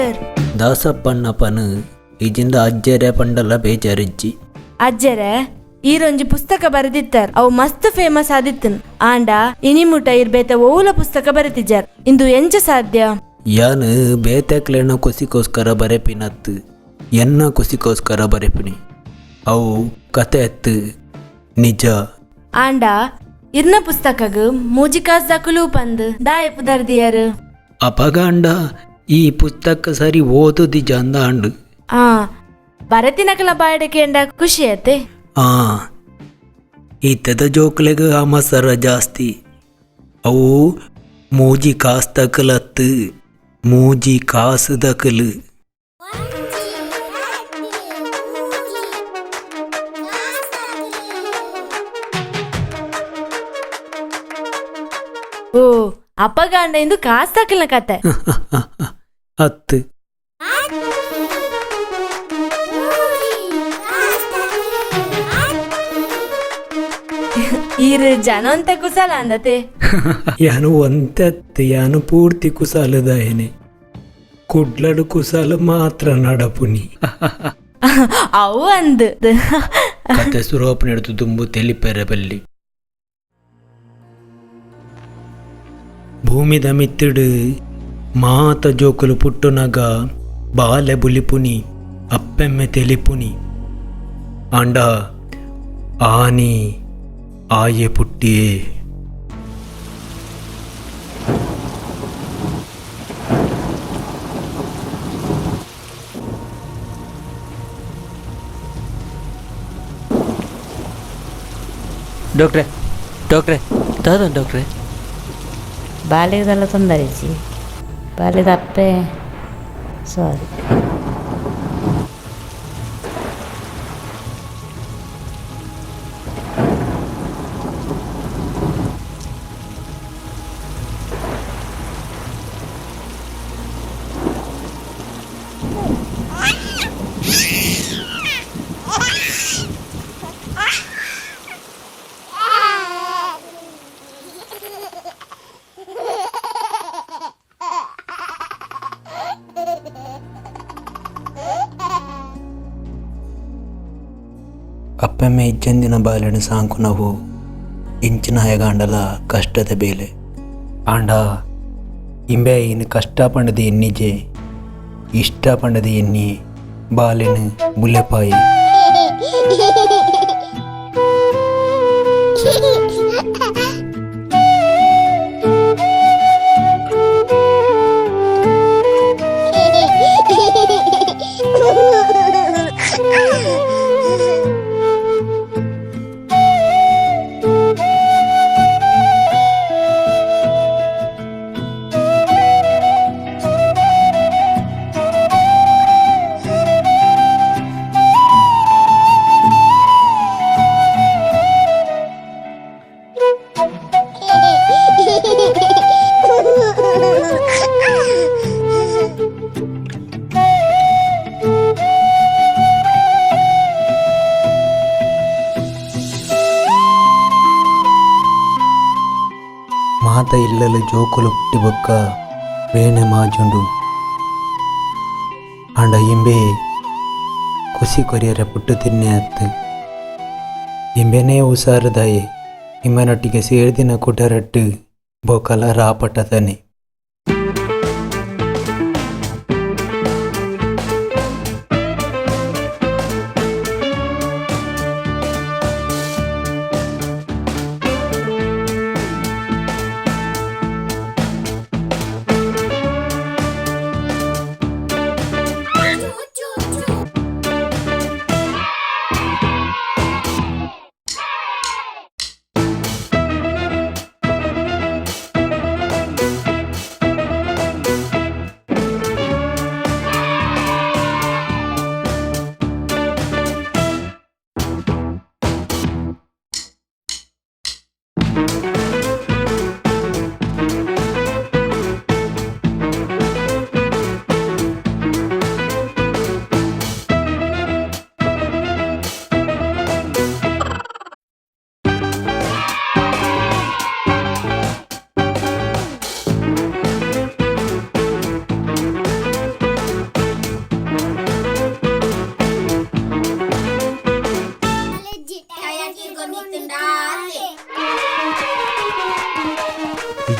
Sir ದಾಸಪ್ಪಣ್ಣಪ್ಪನು ಇಜಿಂದ ಅಜ್ಜರೆ ಪಂಡಲ ಬೇಜಾರಿಜ್ಜಿ ಅಜ್ಜರೆ ಈರೊಂಜಿ ಪುಸ್ತಕ ಬರೆದಿತ್ತಾರ ಅವು ಮಸ್ತ್ ಫೇಮಸ್ ಆದಿತ್ತನ್ ಆಂಡ ಇನಿಮುಟ ಇರ್ಬೇತ ಓಲ ಪುಸ್ತಕ ಬರೆತಿದ್ದಾರ ಇಂದು ಎಂಚ ಸಾಧ್ಯ ಯಾನು ಬೇತೆಕ್ಲೆನ ಕುಸಿಗೋಸ್ಕರ ಬರೆಪಿನತ್ತು ಎನ್ನ ಕುಸಿಗೋಸ್ಕರ ಬರೆಪಿನಿ ಅವು ಕತೆ ಎತ್ತು ನಿಜ ಆಂಡ ಇರ್ನ ಪುಸ್ತಕಗ್ ಮೂಜಿ ಕಾಸ್ದಕ್ಲು ಪಂದ್ ದಾಯಪು ದರ್ದಿಯಾರು ಅಪಗಾಂಡ ಈ ಪುಸ್ತಕ ಸರಿ ಓದುದಿ ಜಂದ ಅಂಡು ಬರತಿನಕಲ ಬಾಯಡೆ ಕೇಂಡ ಖುಷಿ ಆಯ್ತೆ ಈತದ ಜೋಕ್ಲೆಗ ಅಮಸರ ಜಾಸ್ತಿ ಅವು ಮೂಜಿ ಕಾಸ್ದಕಲತ್ತು ಮೂಜಿ ಕಾಸುದಕಲು ಓ ಅಪ್ಪಗಾಂಡ ಇಂದು ಕಾಸ್ದಕಲ್ನ ಕತೆ ಹತ್ತು ಈರು ಜನ ಅಂತ ಕುಸಲ ಅಂದತೆ ಯಾನು ಒಂತತ್ತು ಯಾನು ಪೂರ್ತಿ ಕುಸಾಲದಾಯನೆ ಕುಡ್ಲಡು ಕುಸಾಲ ಮಾತ್ರ ನಡಪುನಿ ಅವು ಅಂದ್ ಕತೆ ಸುರೋಪನ ಹಿಡಿದು ತುಂಬು ತೆಲಿಪೆರೆ ಬಲ್ಲಿ ಭೂಮಿದ ಮಿತ್ತಿಡು ಮಾತ ಜೋಕುಲು ಪುಟ್ಟುನಗ ಬಾಲೆ ಬುಲಿಪುನಿ ಅಪ್ಪೆಮ್ಮೆ ತೆಲಿಪುನಿ ಅಂಡ ಆನಿ ಆಯೆ ಪುಟ್ಟಿಯೇ ಡಾಕ್ಟ್ರೆ ಡಾಕ್ಟ್ರೆ ದಾದ ಡಾಕ್ಟ್ರೆ ಬಾಲ್ಯದೆಲ್ಲ ತೊಂದರೆ ಬಾಲ್ಯದ ಅಪ್ಪೆ ಸಾರಿ ಅಪ್ಪೆಮ್ಮೆ ಇಜ್ಜಂದಿನ ಬಾಲೆನು ಸಾಂಕು ನಾವು ಇಂಚಿನ ಹಯಗಾಂಡಲ ಕಷ್ಟದ ಬೇಲೆ ಆಂಡ ಇಂಬೆ ಇನ್ನು ಕಷ್ಟ ಪಂಡದ ಎನ್ನಿಜೆ ಇಷ್ಟ ಪಂಡದ ಎನ್ನಿ ಬಾಲೆನು ಬುಲೆಪಾಯಿ ಮಾತ ಇಲ್ಲಲು ಜೋಕುಲು ಪುಟ್ಟಿ ಬೊಕ್ಕ ಬೇಣೆ ಮಾಜುಂಡು ಅಂಡ ಇಂಬೆ ಕುಸಿ ಕೊರಿಯರೆ ಪುಟ್ಟು ತಿನ್ನೆ ಅತ್ತು ಇಂಬೆನೇ ಉಸಾರದಾಯೆ ಇಮ್ಮನೊಟ್ಟಿಗೆ ಸೇರ್ದಿನ ಕುಟರಟ್ಟು ಬೊಕಲ ರಾಪಟತನೆ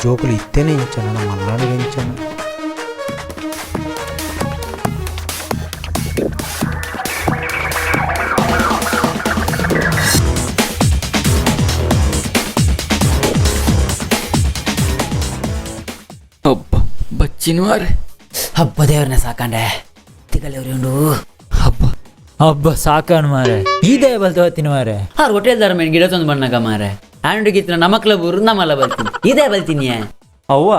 జోకులు ఇస్తేనే ఇచ్చాను మళ్ళీ పెంచాను. ಅಬ್ಬ ಬಚ್ಚಿನ ಮಾರೆ. ಹಬ್ಬ ದೇವ್ರನ್ನ ಸಾಕಂಡೆ ತಿಗಲೆವ್ರಿ ಉಂಡು. ಹಬ್ಬ ಹಬ್ಬ ಸಾಕಾನು ಮಾರೆ. ಇದೇ ಬಲ್ತು ಹೊತ್ತಿನ ಮಾರೆ. ಆರು ಹೋಟೆಲ್ ದಾರ ಮೇಲೆ ಗಿಡ ತಂದು ಬಣ್ಣಗ ಮಾರೆ. ಆಂಡುಗಿತ್ತಿನ ನಮಕ್ಲ ಬೂರು ನಮ್ಮಲ್ಲ ಬರ್ತೀನಿ. ಇದೇ ಬಲ್ತೀನಿ ಅವ್ವ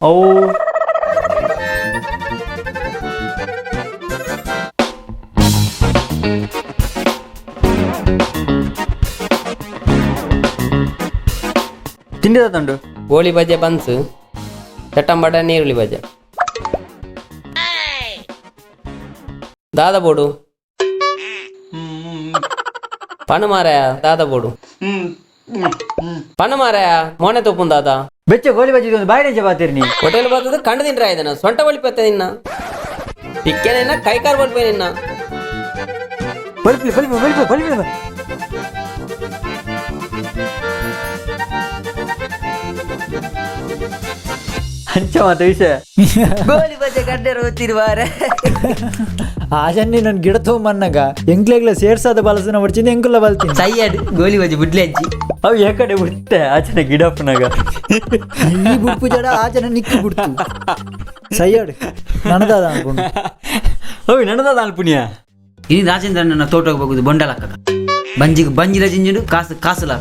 ಅವು ತಿಂಡಿದ ತಂಡು ಗೋಳಿ ಬಜೆ ಬನ್ಸು ಚಟ್ಟಂಬಟ ನೀರುಳ್ಳಿ ಬಜೆ ದಾದ ಬೋಡು ಪಣ ಮಾರಾಯ ದಾದ ಬೋಡು ಪಣ ಮಾರಾಯ ಮೋನೆ ತೊಪ್ಪುನ್ ದಾದ ಬೆಚ್ಚ ಗೋಲಿ ಬಜ್ಜಿ ಒಂದು ಬಾಯಿ ನೆಂಚ ಬಾತೀರಿ ನೀ. ಹೋಟೆಲ್ ಬರ್ತದ ಕಂಡು ತಿಂಡ್ರ ಇದನ್ನ ಸೊಂಟ ಬಳಿಪತ್ತೆ ನಿನ್ನ ಪಿಕ್ಕೆ ನಿನ್ನ ಕೈ ಕಾರ್ ಬಲ್ಪೆ ನಿನ್ನ ಬಲ್ಪಿ ಬಲ್ಪಿ ಬಲ್ಪಿ ಬಲ್ಪಿ ಹಂಚ ಮಾತ ವಿಷಯ ಗೋಲಿ ಬಜೆ ಗಡ್ಡೆರು ಓದ್ತಿರುವಾರೆ. ಆಶನ್ನಿ ನನ್ನ ಗಿಡ ತೊಗೊಂಬನ್ನಾಗ ಎಂಕ್ಲೆಗ್ಲ ಸೇರ್ಸಾದ ಬಲಸನ ಹೊಡ್ಚಿಂದ ಎಂಕುಲ್ಲ ಬಲ್ತೀನಿ. ಸೈಯಡ್ ಗೋಲಿ ಬಜೆ ಬಿಡ್ಲೆ ಅಜ್ಜಿ ಅವು ಏ ಕಡೆ ಬಿಡುತ್ತೆ ಆಚನೆ ಗಿಡಪ್ಪನಾಗ ಈ ಬುಪ್ಪು ಜಡ ಆಚನೆ ನಿಕ್ಕಿ ಬಿಡ್ತು. ಸೈಯಡ್ ನನದಾದ ಅನ್ಕೊಂಡು ಅವು ನನದಾದ ಅನ್ಪುಣ್ಯ. ಇನಿ ರಾಜೇಂದ್ರನ ತೋಟಕ್ಕೆ ಹೋಗುದು ಬೊಂಡಲಕ್ಕ ಬಂಜಿಗೆ ಬಂಜಿರ ಜಿಂಜಿಡು ಕಾಸುಲ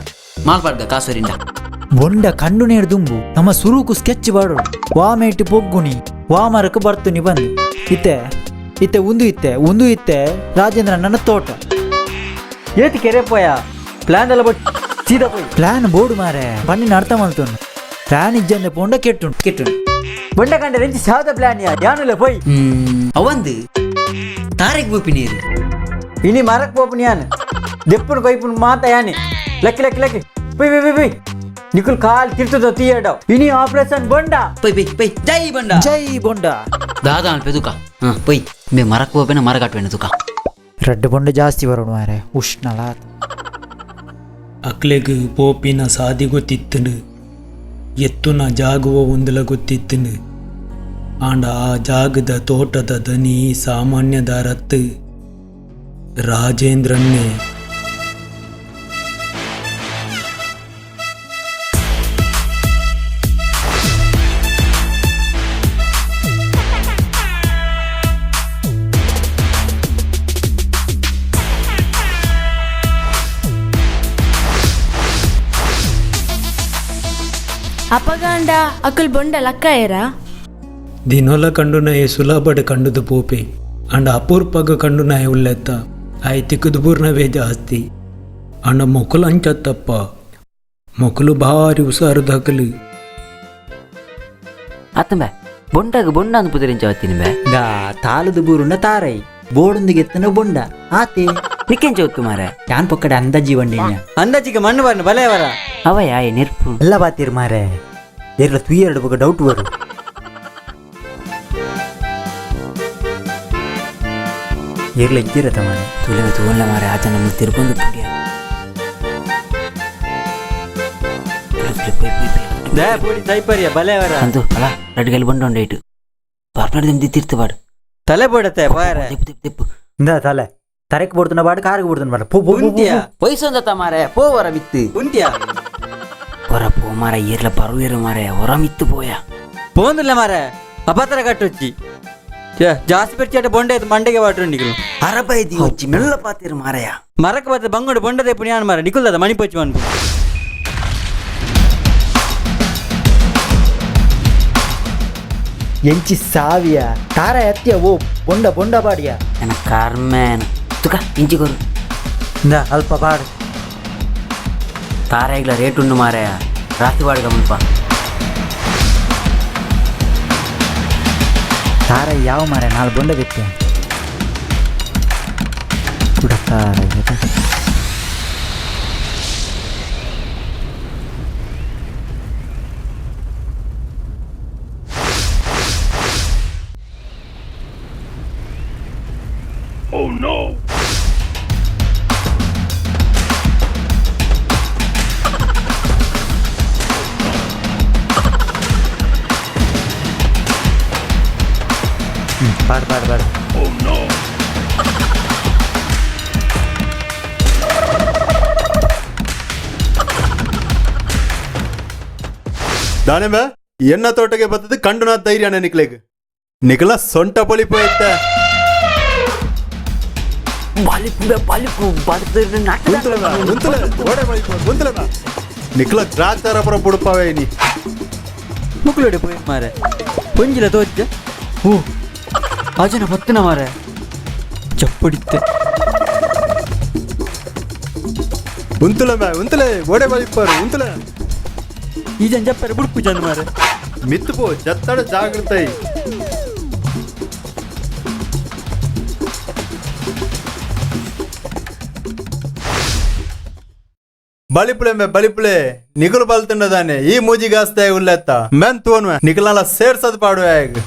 ಮಾಲ್ಪಾಡ್ಗ ಕಾಸೂರಿಂದ ಬೊಂಡ ಕಂಡು ನೇಡು ದುಂಬು ನಮ್ಮ ಸುರುಕು ಸ್ಕೆಚ್ ಬಾಡು ವಾಮೇಟಿ ಪೊಗ್ಗುನಿ ವಾಮರಕ್ಕೆ ಬರ್ತುನಿ ಬಂದು ಇತ್ತೆ ಇತ್ತೆ ಒಂದು ಇತ್ತೆ ರಾಜೇಂದ್ರ ನನ್ನ ತೋಟ ಏತಿ ಕೆರೆ ಪೋಯ ಪ್ಲಾನ್ ಎಲ್ಲ ಬಟ್ ಸೀದಾ ಪೋಯ್ ಪ್ಲಾನ್ ಬೋರ್ಡು ಮಾರೆ ಬನ್ನಿ ಅರ್ಥ ಮಾಡ್ತು ಪ್ಲಾನ್ ಇಜ್ಜಂದೆ ಪೊಂಡ ಕೆಟ್ಟು ಬೊಂಡ ಕಂಡೆ ರೆಂಚಿ ಸಾದ ಪ್ಲಾನ್ ಯಾನುಲ್ಲ ಪೋಯ್ ಅವಂದು ತಾರೆಗೆ ಬೂಪಿ ನೀರು ಇನಿ ಮರಕ್ ಪೋಪುನಿ ಯಾನು ದೆಪ್ಪುನು ಕೊಯ್ಪುನು ಮಾತ ಯಾನಿ ಲಕ್ಕಿ ಪೊಯ್ ನಿಕುಲ್ ಕಾಲ್ ತಿರ್ತದ ತೀಯಡ ಇನಿ ಆಪರೇಷನ್ ಬೊಂಡ ಪೈ ಜೈ ಬೊಂಡ ದಾದ ಅನ್ಪೆ ತುಕ ಪೈ ಬೇ ಮರಕ್ಕೆ ಹೋಗ್ಬೇನ ಮರ ಕಟ್ಬೇನ ತುಕ ರೆಡ್ ಬೊಂಡ ಜಾಸ್ತಿ ಬರೋಣ ಮಾರೆ ಉಷ್ಣಲ ಅಕ್ಲೆಗ್ ಪೋಪಿನ ಸಾದಿ ಗೊತ್ತಿತ್ತನು ಎತ್ತುನ ಜಾಗುವ ಒಂದಲ ಗೊತ್ತಿತ್ತನು ಆಂಡ ಆ ಜಾಗದ ತೋಟದ ದನಿ ಸಾಮಾನ್ಯದ ರತ್ತು ರಾಜೇಂದ್ರನ್ನೇ ಅಪಗಾಂಡ ಅಕುಲ್ ಬೊಂಡ ಲಕ್ಕ ಏರಾ ದಿನೊಲ ಕಂಡುನಾಯ ಸುಲಭಡ ಕಂಡುದು ಪೋಪೆ ಅಂಡ ಅಪೂರ್ಪಗ ಕಂಡುನಾಯ ಉಳ್ಳೆತ್ತ ಆಯ್ ತಿಕ್ಕದು ಪೂರ್ಣವೇ ಜಾಸ್ತಿ ಅಂಡ ಮೊಕಲು ಅಂಚತ್ತಪ್ಪ ಮೊಕಲು ಭಾರಿ ಉಸಾರು ದಕಲು ಅತ್ತಂಬೆ ಬೊಂಡಾಗ ಬೊಂಡ ಅನ್ಪುದರಿಂಚ ಅವತ್ತಿನ ಬೇ ದಾ ತಾಲದ ಬೂರುಂಡ ತಾರೈ ಬೋರ್ಡೊಂದಿಗೆ ಎತ್ತನ ಬೊಂಡ ಆತೆ ನಿಕ್ಕೆಂಚ ಹೊತ್ತು ಮಾರೆ ಯಾನ್ ಪಕ್ಕಡೆ ಅಂದಾಜಿ ಬಂಡಿನ್ಯ ಅಂದಾಜಿಗೆ ಮಣ್ಣು ಬರ್ನ ಬಲೆಯವರ ಅವಯ ನೆರ್ಪು ಎಲ್ಲ ಬಾತೀರ್ ಮಾರೆ ಏರ್ಲ ತುಯಿ ಎರಡು ಬಗ್ಗೆ ಡೌಟ್ ಬರು ಏರ್ಲ ಇದ್ದಿರತ್ತ ಮಾರೆ ತುಳಿದ ತೂಲ್ಲ ಮಾರೆ ಆಚ ನಮ್ಮ ತಿರ್ಕೊಂಡು ಪುಡಿಯ ದೇ ಪೂಡಿ ತೈಪರಿಯ ಬಲೆಯವರ ಅಂತು ಅಲ್ಲ ರೆಡ್ಗಲ್ಲಿ ಬಂಡ ಉಂಡೈಟು ಪಾರ್ಪಣದಿಂದ ತೀರ್ತು ತಲೆ ಬೋಡತ್ತೆ ಬಾರೆ ತೆಪ್ಪು ಇಂದ ತಲೆ ತರಕ್ಕೆ ಬಿಡ್ತಾನ ಬಾಡ ಕಾರಿಗೆ ಬಿಡ್ತಾನ ಬಾಡ ಪೂ ವಯಸ್ಸೊಂದತ್ತ ಮಾರೆ ಪೋ ವರ ಮಿತ್ತು ಉಂಟಿಯಾ ಹೊರ ಪೋ ಮಾರ ಏರ್ಲ ಪರುವೇರು ಮಾರೆ ಹೊರ ಮಿತ್ತು ಪೋಯ పోందులే మారే అపతర కట్టొచ్చి జాస్తి పెట్టి బొండ అయితే మండగే వాటర్ నికులు అరపైది వచ్చి మెల్ల పాతిరు మారయ్య మరక పోతే బంగుడు బొండదే పుణ్యాన్ని మార నికులు కదా మణిపొచ్చి అనుకో ಎಂಚಿ ಸಾವಿಯ ತಾರ ಎತ್ತಿಯ ಓ ಬೊಂಡ ಬೊಂಡ ಬಾಡಿಯ ನನ್ನ ಕರ್ಮೇನ ತುಕ ಇಂಚಿಗೋರು ಇಂದ ಅಲ್ಪ ಬಾಡು ತಾರ ಈಗಲ ರೇಟ್ ಉಂಡು ಮಾರಯ್ಯ ರಾತ್ರಿ ಬಾಡಿಗ ಮುಲ್ಪ ತಾರ ಯಾವ ಮಾರ ನಾಳೆ ಬೊಂಡ ಬಿತ್ತೆ ಕೂಡ ತಾರ Oh no! ಪಾಡು ದಾನೆಂಬ ಎನ್ನ ತೋಟಗೆ ಬರ್ತದೆ ಕಂಡು ನಾ ಧೈರ್ಯನೇ ನಿಕ್ಲೆಗ್ ನಿಖಲ ಸೊಂಟ ಪೊಲಿಪೋಯ್ತ ನಿಖಲ ಗ್ರಾಚಾರ ಪುರ ಪುಡುಪಾವೆ ನೀ ಮುಕ್ಳುಡೆ ಪೋಯ್ ಮಾರೆ ಪೊಂಜಿಲ ತೋಜ್ಜ ಓ ಅಜನ ಪತ್ತಿನ ಮಾರೆ ಚಪ್ಪಡಿತ್ತೆ ಉಂತಲೆ ಗೋಡೆ ಮಲಿಪಾರು ಉಂತಲ ಈಜನ್ ಜಪ್ಪರೆ ಬುಡ್ಪು ಜನ ಮಾರೆ ಮಿತ್ತು ಪೋ ಜತ್ತಡ ಜಾಗೃತೈ ಬಲಿಪುಳೆ ನಿಗುಲು ಬಲ್ತಂಡದಾನೆ ಈ ಮೂಜಿಗಾಸ್ತೆ ಉಲ್ಲೆತ್ತ ಮೆನ್ ತೋನ್ವೆ ನಿಖಲಲ್ಲ ಸೇರ್ಸದ್ ಪಾಡುವೆ ಈಗ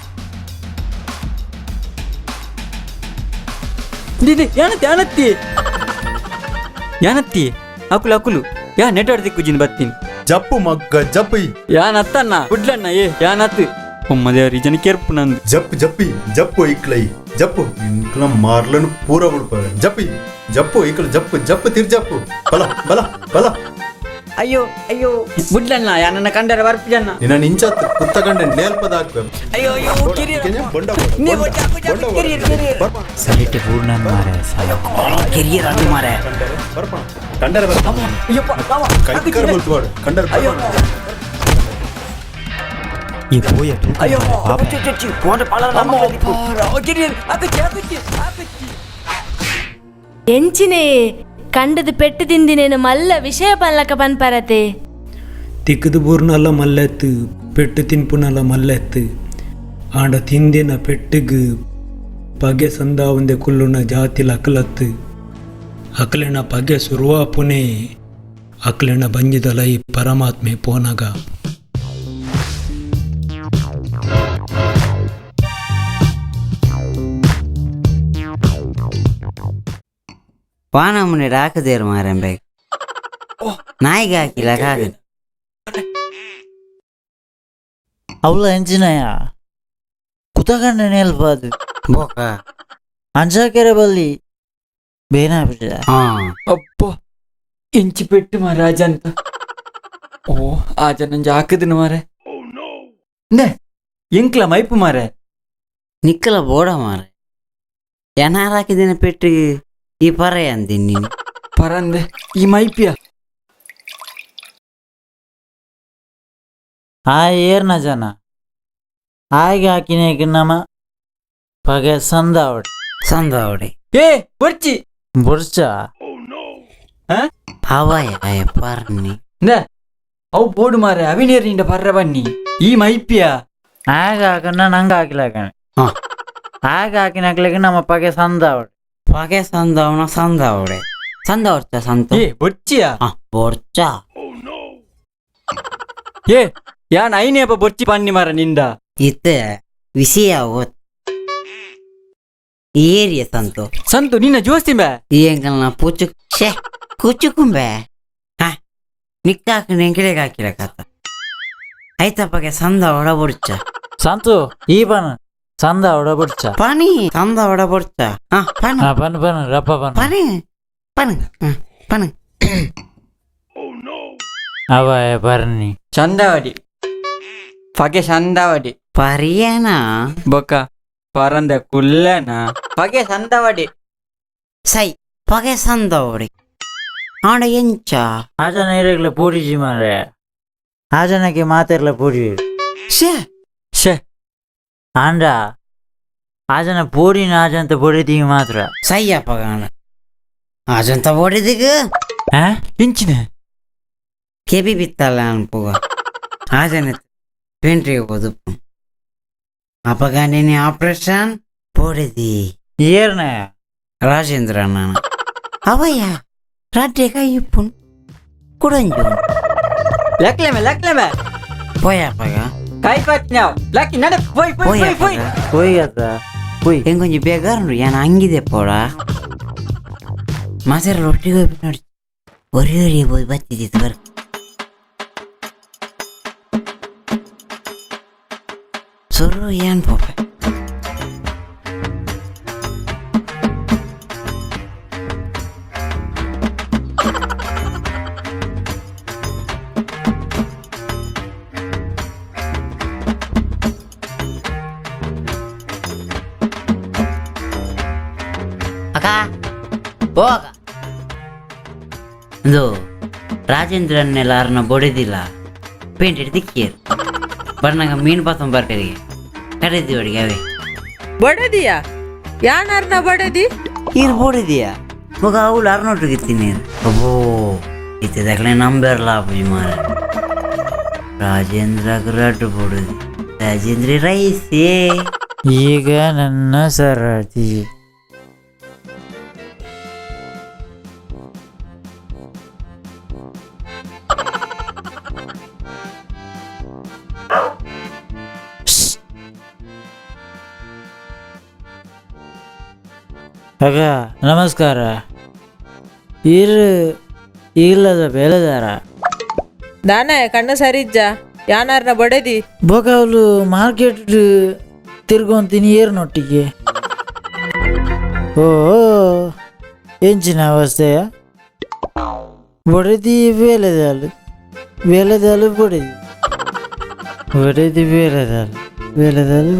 ದಿದಿ ಯಾನತ್ತಿ ಅಕುಲು ಯಾ ನೆಟ್ವರ್ಕ್ ದಿಕ್ಕುಜಿನ್ ಬರ್ತೀನಿ ಜಪ್ಪು ಮಗ್ಗ ಜಪ್ಪಿ ಯಾನತ್ತನ್ನ ಕುಡ್ಲಣ್ಣ ಯಾನತ್ತು ಒಮ್ಮದೇವ್ರಿ ಜನ ಕೆರ್ಪು ನಂದು ಜಪ್ಪು ಇಕ್ಲೈ ಜಪ್ಪು ಇಂಕ್ಲ ಮಾರ್ಲನು ಪೂರ ಬಿಡ್ಪಾವೆ ಜಪ್ಪು ಇಕ್ಲ ಜಪ್ಪು ತಿರ್ಜಪ್ಪು ಬಲ ಅಯ್ಯೋ ಬುಡ್ಲಣ್ಣ ಯಾನನ್ನ ಕಂಡರೆ ಬರ್ಪಿಜನ್ನ ನಿನ್ನ ನಿಂಚತ್ ಕುತ್ತ ಕಂಡೆ ನೇಲ್ಪದ ಹಾಕ್ಬೇಕು ಸೈಟ್ ಪೂರ್ಣ ಮಾರೆ ಕೆರಿಯರ್ ಅದು ಮಾರೆ ಕಂಡರೆ ಈ ಪೋಯ ಎಂಚಿನೇ ಕಂಡದು ಪೆಟ್ಟು ತಿಂದಿನೇನು ಮಲ್ಲ ವಿಷಯ ಪಲ್ಲಕ ಪನ್ಪರತೆ ತಿಕ್ಕದು ಬೂರ್ನಲ್ಲ ಮಲ್ಲೆತ್ತು ಪೆಟ್ಟು ತಿನ್ಪುನಲ್ಲ ಮಲ್ಲೆತ್ತು ಆಂಡ ತಿಂದಿನ ಪೆಟ್ಟಿಗೆ ಪಗೆ ಸಂದಾವಂದೆ ಕುಲ್ಲುನ ಜಾತಿಲ ಅಕಲತ್ತು ಅಕಲಿನ ಪಗೆ ಸುರುವ ಪುನೆ ಅಕಲಿನ ಬಂಜಿದಲ ಈ ಪರಮಾತ್ಮೆ ಪೋನಗ ಪಾನಮ್ಮನೆ ರಾಕದೇರು ಮಾರಂಬೆ ನಾಯಿಗೆ ಹಾಕಿಲ್ಲ ಕಾಗದ ಅವಳ ಎಂಚಿನಯ ಕುತಗಂಡ ನೆಲ್ಬಾದು ಬೋಕ ಅಂಜಾಕೆರೆ ಬಲ್ಲಿ ಬೇನ ಅಪ್ಪ ಇಂಚಿ ಪೆಟ್ಟು ಮಾರೆ ಅಜಂತ ಓ ಆಜ ನಂಜ ಹಾಕದಿನ ಮಾರೆ ಎಂಕ್ಲ ಮೈಪು ಮಾರೆ ನಿಕ್ಕಲ ಬೋಡ ಮಾರೆ ಏನಾರು ಹಾಕಿದಿನ ಪೆಟ್ಟಿಗೆ ಈ ಪರೆ ಅಂದಿನಿ ನೀನು ಪರಂದೆ ಈ ಮೈಪಿಯ ಆ ಏರ್ನ ಜನ ಆಯ್ಗೆ ಹಾಕಿನೇಕ ನಮ ಪಗೆ ಸಂದಾವಡೆ ಏ ಬರ್ಚಿ ಬುರ್ಚ ಹವಾಯ ಪರ್ನಿ ಅವು ಬೋಡು ಮಾರೆ ಅವಿನೇರಿಂದ ಪರ್ರ ಬನ್ನಿ ಈ ಮೈಪಿಯ ಆಗ ಹಾಕನ್ನ ನಂಗೆ ಹಾಕಿಲಾಕಣೆ ಆಗ ಹಾಕಿನಾಕ್ಲಿಕ್ಕೆ ನಮ್ಮ ಪಗೆ ಪಗೆ ಸಂದಾವಡೆ ಸಂದಾವಡ್ತ ಸಂತ ಏ ಬೊಚ್ಚಿಯ ಬೋರ್ಚ ಏ ಯಾನ್ ಐನೇಪ ಬೊಚ್ಚಿ ಪನ್ನಿ ಮಾರ ನಿಂದ ಇತ್ತೆ ವಿಷಯ ಓತ್ ಏರಿಯ ಸಂತು ನಿನ್ನ ಜೋಸ್ತಿ ಬೇ ಈ ಎಂಕಲ್ನ ಕುಚುಕುಂಬೆ ನಿಕ್ಕಾಕ ನೆಂಕಿಡೆಗೆ ಹಾಕಿರಕತ್ತ ಐತಪ್ಪಗೆ ಸಂದ ಒಡಬುಡ್ಚ ಸಂತು ಈ ಪನ ಸಂದ ಒಡಬುಡ್ಚ ಪನಿ ಸಂದ ಒಡಬುಡ್ಚ ಪನ್ ರಪ್ಪ ಪನ ಅವ ಬರ್ನಿ ಚಂದವಡಿ ಪಗೆ ಸಂದವಡಿ ಪರಿಯನ ಬೊಕ್ಕ ಪರಂದ ಕುಲ್ಲನ ಪಗೆ ಸಂದವಡಿ ಸೈ ಪಗೆ ಸಂದವಡಿ ಆಡ ಎಂಚ ಆಜನ ಇರಗ್ಲ ಪೂರಿಜಿ ಮಾರೆ ಆಜನಕ್ಕೆ ಮಾತೆರ್ಲ ಪೂರಿ ಶೇ ಆಂಡ ಆಜನ ಪೂರಿನ ಆಜಂತ ಪೊಡಿದೀಗ ಮಾತ್ರ ಸಯ್ಯಪ್ಪ ಗಾಣ ಆಜಂತ ಓಡಿದಿಗ ಇಂಚಿನ ಕೆಬಿ ಬಿತ್ತಲ್ಲ ಅನ್ಪುಗ ಆಜನ ಪೇಂಟ್ರಿಗೆ ಹೋದುಪ್ಪು ಅಪಗಾಂಡಿನಿ ಆಪರೇಷನ್ ಪೋಡಿದಿ ಏರ್ನ ರಾಜೇಂದ್ರ ನಾನು ಅವಯ್ಯ ರಾತ್ರಿ ಕೈಪ್ಪು ಕುಡಂಜು ಲಕ್ಲೆಮೆ ಪೋಯಪ್ಪಗ ಕೈ ಪಟ್ನಾವ್ ಲಕ್ಕಿ ನಡೆ ಪೋಯ್ ಹೋಯ್ ಹೆಂಗೊಂಜಿ ಬೇಗಾರು ಏನ ಹಂಗಿದೆ ಪೋಡ ಮಾಸರ ರೊಟ್ಟಿಗೆ ಹೋಗ್ಬಿಟ್ಟು ನೋಡಿ ಒರಿ ಹೋಗಿ ಬತ್ತಿದ್ದಿತ್ತು ಬರ್ ಸುರು ಏನ್ ಪೋಪೆ ಹೋಗ ಇದು ರಾಜೇಂದ್ರನ್ನೆಲ್ಲ ಯಾರನ್ನ ಬೊಡೆದಿಲ್ಲ ಪೇಂಟೆಡ್ ತಿಕ್ಕಿಯರು ಬಣ್ಣಂಗ ಮೀನು ಪಾತ್ರ ಬರ್ಕರಿಗೆ ಕರೆದಿ ಹೊಡಿಗೆ ಅವೇ ಬಡದಿಯಾ ಯಾನಾರ್ನ ಬಡದಿ ಇರ್ ಬೊಡೆದಿಯಾ ಮಗ ಅವಳು ಅರ್ನೊಟ್ಟಿಗಿರ್ತೀನಿ ಅಬ್ಬೋ ಇತ್ತದಕ್ಕಲೇ ನಂಬರ್ಲ ಪೂಜೆ ಮಾರ ರಾಜೇಂದ್ರ ರಡ್ಡು ಬೊಡದಿ ರಾಜೇಂದ್ರ ರೈಸೇ ಈಗ ನನ್ನ ಸರದಿ ಅಗ ನಮಸ್ಕಾರ ಇಲ್ಲದ ಬೆಳೆದಾರ ನಾನೇ ಕಣ್ಣು ಸರಿಜ್ಜ ಯಾನಾರ್ನ ಬಡದಿ ಬೋಕಾವ್ಲು ಮಾರ್ಕೆಟ್ ತಿರ್ಗೊಂತೀನಿ ಏರ್ನೊಟ್ಟಿಗೆ ಓ ಎಂಚಿನ ಅವಸ್ಥೆಯ ಬಡದಿ ಬೇಲೆದಾಲು ಬಡದಿ ಬಡದಿ ಬೇಲೆದಾಲು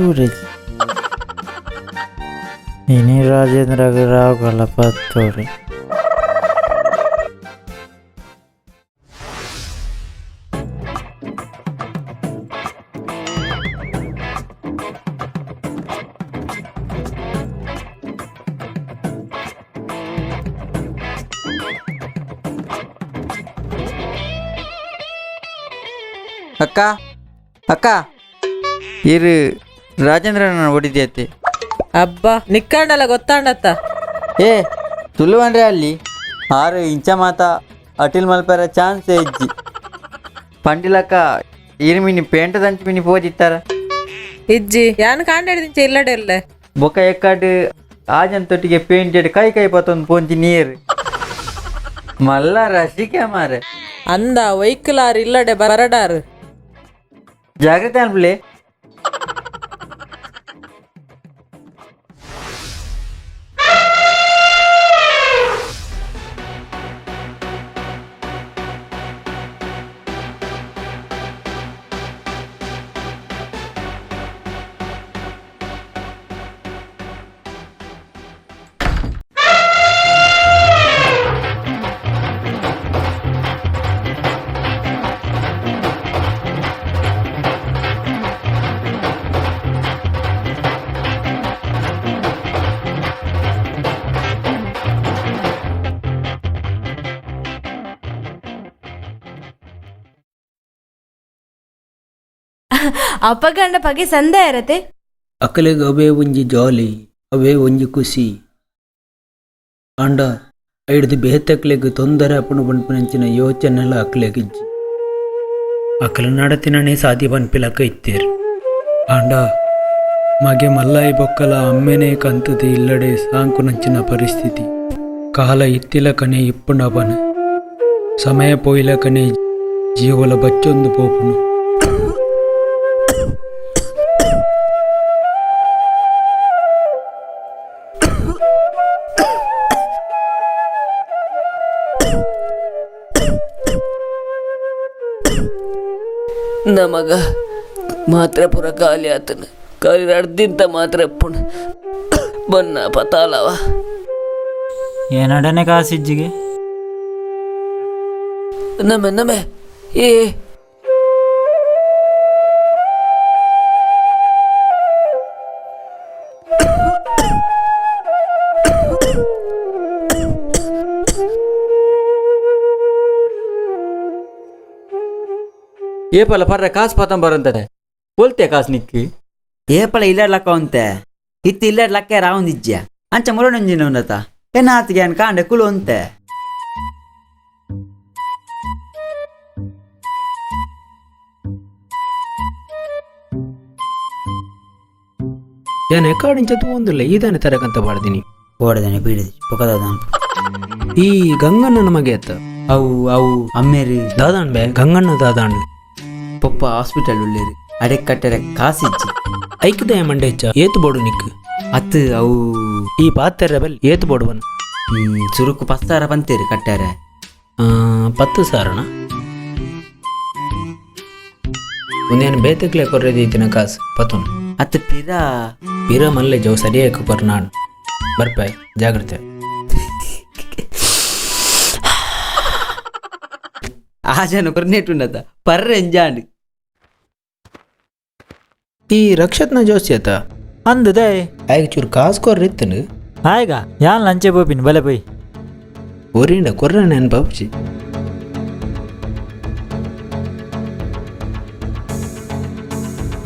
ಬಡದಿ ಇನಿ ರಾಜೇಂದ್ರ ರಾವ್ ಕಲಪತ್ತೋರಿ ಅಕ್ಕ ಅಕ್ಕ ಇರು ರಾಜೇಂದ್ರನ ಹೊಡಿದ್ಯತೆ ಅಬ್ಬಾ ನಿಕ್ಕಂಡಲ್ಲ ಗೊತ್ತಾಂಡತ್ತ ಏ ತುಳುವಂಡ್ರೆ ಅಲ್ಲಿ 6 ಇಂಚ ಮಾತ ಅಟಿಲ್ ಮಲ್ಪರ ಚಾನ್ಸ್ ಇಜ್ಜಿ ಪಂಡಿಲಕ್ಕ ಇರ್ಮಿನಿ ಪೇಂಟ ದಂಚು ಮಿನಿ ಪೋದಿತ್ತಾರ ಇಜ್ಜಿ ಯಾನ್ ಕಾಂಡಿಡ್ದಿಂಚ ಇಲ್ಲಡೆಲ್ಲ ಬೊಕ್ಕ ಎಕ್ಕಡ್ ಆಜಂತೊಟ್ಟಿಗೆ ಪೇಂಟೆಡ್ ಕೈ ಪತ್ತೊಂದು ಪೋಂಚಿ ನೀರು ಮಲ್ಲ ರಸಿಕೆ ಮಾರೆ ಅಂದ ವೈಕಲಾರ್ ಇಲ್ಲಡೆ ಬರಡಾರು ಜಾಗ್ರತೆ ಅನ್ಬಿಳೆ ಅಪ್ಪಗಂಡ ಪಗೆ ಸಂದ ಇರತ್ತೆ ಅಕ್ಕಲೆಗೆ ಅವೇ ಒಂಜಿ ಜಾಲಿ ಅವೇ ಒಂಜಿ ಖುಷಿ ಆಂಡ ಐಡ್ದು ಬೇತಕ್ಲೆಗ್ ತೊಂದರೆ ಅಪ್ಪನು ಪನ್ಪನಂಚಿನ ಯೋಚನೆಲ್ಲ ಅಕ್ಕಲೆಗಿಜ್ಜಿ ಅಕ್ಕಲ ನಡತಿನೇ ಸಾಧ್ಯ ಪನ್ಪಿಲಕ್ಕ ಇತ್ತೇರು ಆಂಡ ಮಗೆ ಮಲ್ಲಾಯಿ ಬೊಕ್ಕಲ ಅಮ್ಮೆನೇ ಕಂತದೆ ಇಲ್ಲಡೆ ಸಾಂಕು ನಂಚಿನ ಪರಿಸ್ಥಿತಿ ಕಾಲ ಇತ್ತಿಲ ಕನೆ ಇಪ್ಪುಂಡ ಪನೆ ಸಮಯ ಪೋಯಿಲ ಕನೆ ಜೀವಲ ಬಚ್ಚೊಂದು ಪೋಪುನು ನಮಗ ಮಾತ್ರ ಪುರ ಖಾಲಿ ಆತನ ಖಾಲಿ ಅರ್ಧಿಂತ ಮಾತ್ರ ಪುಣ ಬನ್ನ ಪತಾಲವ ಏನಡನೆ ಕಾಸಿಜ್ಜಿಗೆ ನಮೆ ಏ ಏಪಲ ಪರ್ರೆ ಕಾಸು ಪತಂ ಬರಂತದೆ ಕೊಲ್ತೆ ಕಾಸು ನಿಕ್ಕಿ ಏಪಳ ಇಲ್ಲಡ್ಲಕ್ಕ ಅಂತೆ ಇತ್ತು ಇಲ್ಲಡ್ಲಕ್ಕೆ ರಾವಂದಿಜ್ಜ ಅಂಚ ಮುರಡೊಂಜಿನ ಉಂದತ ಎನ್ನಾತಿಗೆ ಅನ್ ಕಾಂಡೆ ಕುಲು ಅಂತೆ ಏನು ಎಕ್ಕಾಡಿಂಚದು ಒಂದಿಲ್ಲ ಈದಾನೆ ತರಕಂತ ಬಾಡ್ದಿನಿ ಓಡದನೆ ಬೀಳಿದಿ ಪೊಕದ ಈ ಗಂಗಣ್ಣ ನಮಗೆ ಅತ್ತ ಅವು ಅಮ್ಮೇರಿ ದಾದಾಣ್ ಬೇ ಗಂಗಣ್ಣ ದಾದಾಣ್ ಪಪ್ಪ ಹಾಸ್ಪಿಟಲ್ ಉಳ್ಳೇರಿ ಅಡೆ ಕಟ್ಟರೆ ಕಾಸಿಜ್ಜಿ ಐಕ್ದಯ ಮಂಡೇಚ್ಚ ಏತು ಬೋಡು ನಿಕ್ ಅತ್ತು ಅವು ಈ ಪಾತ್ರೆ ಬೆಲ್ ಏತು ಬೋಡುವನ್ ಸುರುಕು ಪಸ್ತಾರ ಬಂತೇರಿ ಕಟ್ಟಾರೆ 10 ಸಾರಣ ಒಂದೇನು ಬೇತಕ್ಲೆ ಕೊರ್ರೆದೀತಿನ ಕಾಸು ಪತುನ್ ಅತ್ತು ಪಿರ ಮಲ್ಲೆ ಜೋ ಸರಿಯಾಕ ಕೊರ್ ನಾನು ಬರ್ಪಾಯ್ ಜಾಗ್ರತೆ ಆಜನ ಕೊರ್ನೆಟ್ಟುಂಡತ ಪರ್ರೆ ಎಂಜಾಂಡ್ ಈ ರಕ್ಷತ್ನ ಜೋಸಿ ಆತ ಅಂದದೆ ಆಯ್ಕೆ ಚೂರು ಕಾಸ್ಕೋರ್ ಇತ್ತನು ಆಯ್ಗ ಯಾನ್ ಲಂಚೆ ಬೋಪಿನ್ ಬಲೆ ಬೈ ಒರಿಂಡ ಕೊರ್ರ ನೆನ್ಪಾಪುಜಿ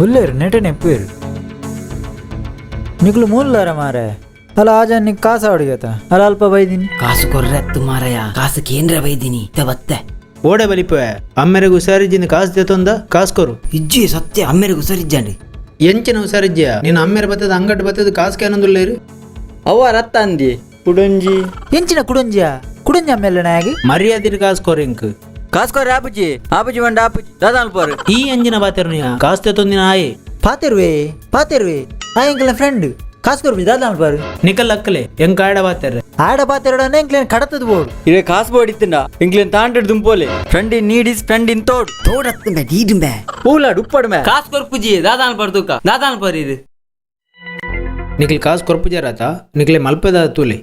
ಉಲ್ಲೇರು ನೆಟೆ ನೆಪ್ಪೇರು ನಿಕ್ಲು ಮೂಲರ ಮಾರೆ ಅಲ್ಲ ಆಜ ನಿಕ್ ಕಾಸ ಹೊಡಿಗತ ಅಲ್ಲ ಅಲ್ಪ ಬೈದಿನಿ ಕಾಸು ಕೊರ್ರೆತ್ತು ಮಾರಯ್ಯ ಕಾಸು ಕೇಂದ್ರ ಬೈದಿನಿ ಬತ್ತೆ ಓಡೆ ಬಲಿಪೆ ಅಮ್ಮೆರೆಗೆ ಹುಷಾರಿಜ್ಜಿನ ಕಾಸು ತೆತ್ತೊಂದ ಕಾಸ್ಕೋರು ಇಜ್ಜಿ ಸತ್ಯ ಅಮ್ಮೆರಿಗೆ ಹುಷಾರಿಜ್ಜಾಂಡಿ ಎಂಚಿನ ಹುಷಾರಿಜ್ಜ ನೀನು ಅಮ್ಮೆರೆ ಬತ್ತದ ಅಂಗಡಿ ಬತ್ತದ ಕಾಸು ಕೇನೊಂದುಲ್ಲೇರು ಅವ್ವ ರತ್ತ ಅಂದಿ ಕುಡಂಜಿ ಎಂಚಿನ ಕುಡಂಜ ಆಮೇಲೆ ನಾಯಗಿ ಮರ್ಯಾದಿನ ಕಾಸ್ಕೋರು ಇಂಕ್ ಕಾಸ್ಕೋರಿ ಆಪುಜಿ ಬಂಡ ಆಪುಜಿ ದಾದಾಲ್ ಪೋರು ಈ ಎಂಜಿನ ಬಾತೆರು ನೀ ಕಾಸು ತೆತ್ತೊಂದಿನ ಆಯೆ ಪಾತೆರ್ವೆ ಆ ಎಂಕ್ಲ ಫ್ರೆಂಡ್ ಕಾಸ್ಕೋರ್ ಬಿದ್ದು ದಾದ ಪಾರು ನಿಕಲ್ ಅಕ್ಕಲೆ ಎಂಕ ಆಡ ಬಾತೆರ್ರೆ ಆಡ ಪಾತೆರಡನೆ ಎಂಕ್ಲೇನ್ ಕಡತದ ಬೋಡು ಇವೆ ಕಾಸು ಬೋಡಿತ್ತಿಂಡ ಇಂಗ್ಲೇನ್ ತಾಂಟೆಡ್ ದುಂಪೋಲೆ friend in need is friend in ತೋಡತ್ತು ದೀದುಂಬೆ ಪೂಲಾಡ್ ಉಪ್ಪಡ್ಮೆ ಕಾಸು ಕೊರ್ಪುಜಿ ದಾದಾನ್ ಪರ್ದುಕ ದಾದಾನ್ ಪರ್ ಇದು ನಿಕ್ಲಿ ಕಾಸು ಕೊರ್ಪುಜಾರಾತ ನಿಕ್ಲೆ ಮಲ್ಪದ ತೂಲೆ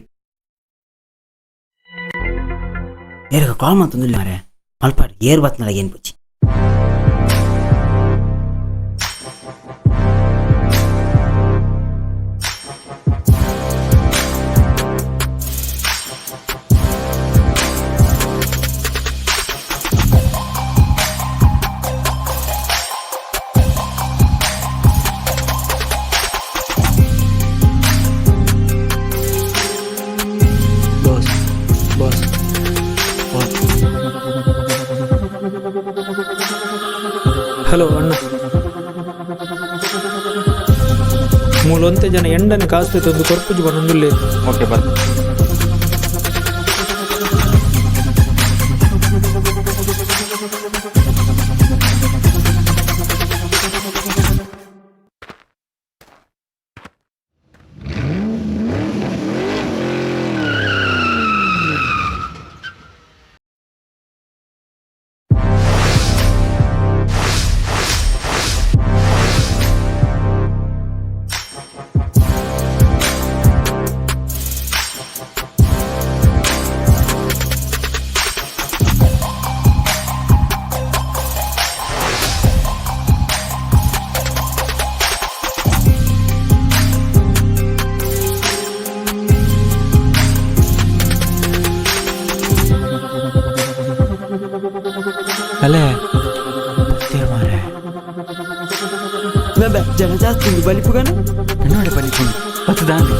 ಏರ್ಗ ಕಾಲ್ ಮಾತೊಂದಿಲ್ಲ ಮಾರೆ ಮಲ್ಪಾಡು ಏರ್ ಬತ್ನಲ್ಲ ಏನ್ ಪುಚ್ಚಿ ಹಲೋ ಅಣ್ಣ ಮೂಲೊಂತೆ ಜನ ಎಂಡನೆ ಕಾಸು ತಂದು ಕೊರ್ಪುಜಿ ಬಂದೊಂದುಲ್ಲೆ ಓಕೆ ಬರ್ತ ಅಲ್ಲೇ ಮಾರೆ ಜನ ಜಾಸ್ತಿ ಬಲಿಪುಗಾನ ನೋಡಿ ಬಲಿಪು ಹತ್ತು ದಾಂಡಿ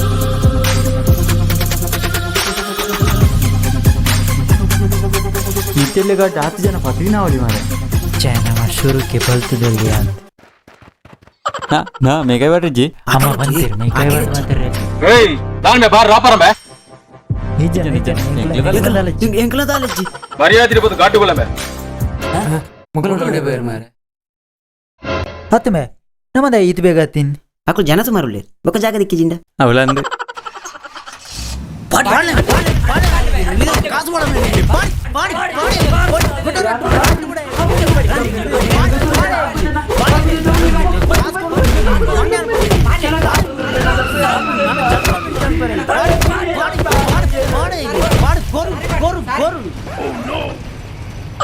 ಇತ್ತೆಲ್ಲೆಗ 10 ಜನ ಪತಿನಾವಳಿ ಮಾರೆ ಚೈನಾ ಶುರುಕ್ಕೆ ಬಲ್ತದಲ್ಲಿ ಅಂತ ನಾ ಮೇಘ ಬರ್ರಿ ಅಮ್ಮ ಬಂದಿರು ಮೇಕೈ ಬರ್ತಾರೆ ಏಯ್ ನಾನು ಮೇ ಬಾರ್ ರಾಪರ ಮೇ ನಿಜ ಎಂಕ್ಲ ದಾಲಜ್ಜಿ ಮರ್ಯಾದೆ ಇರಬಹುದು ಗಾಟುಗಳ ಮೇ ಮುಗಲೋಡೆ ಬೇರೆ ಮಾರೆ ಹತ್ತು ಮೇ ನಮ್ಮದ ಈತ್ ಬೇಗ ತಿನ್ ಅಕ್ಕಳು ಜನ ಸುಮಾರು ಬೊಕ್ಕ ಜಾಗ ದಿಕ್ಕಿಜಿಂಡ ಅವಳಂದು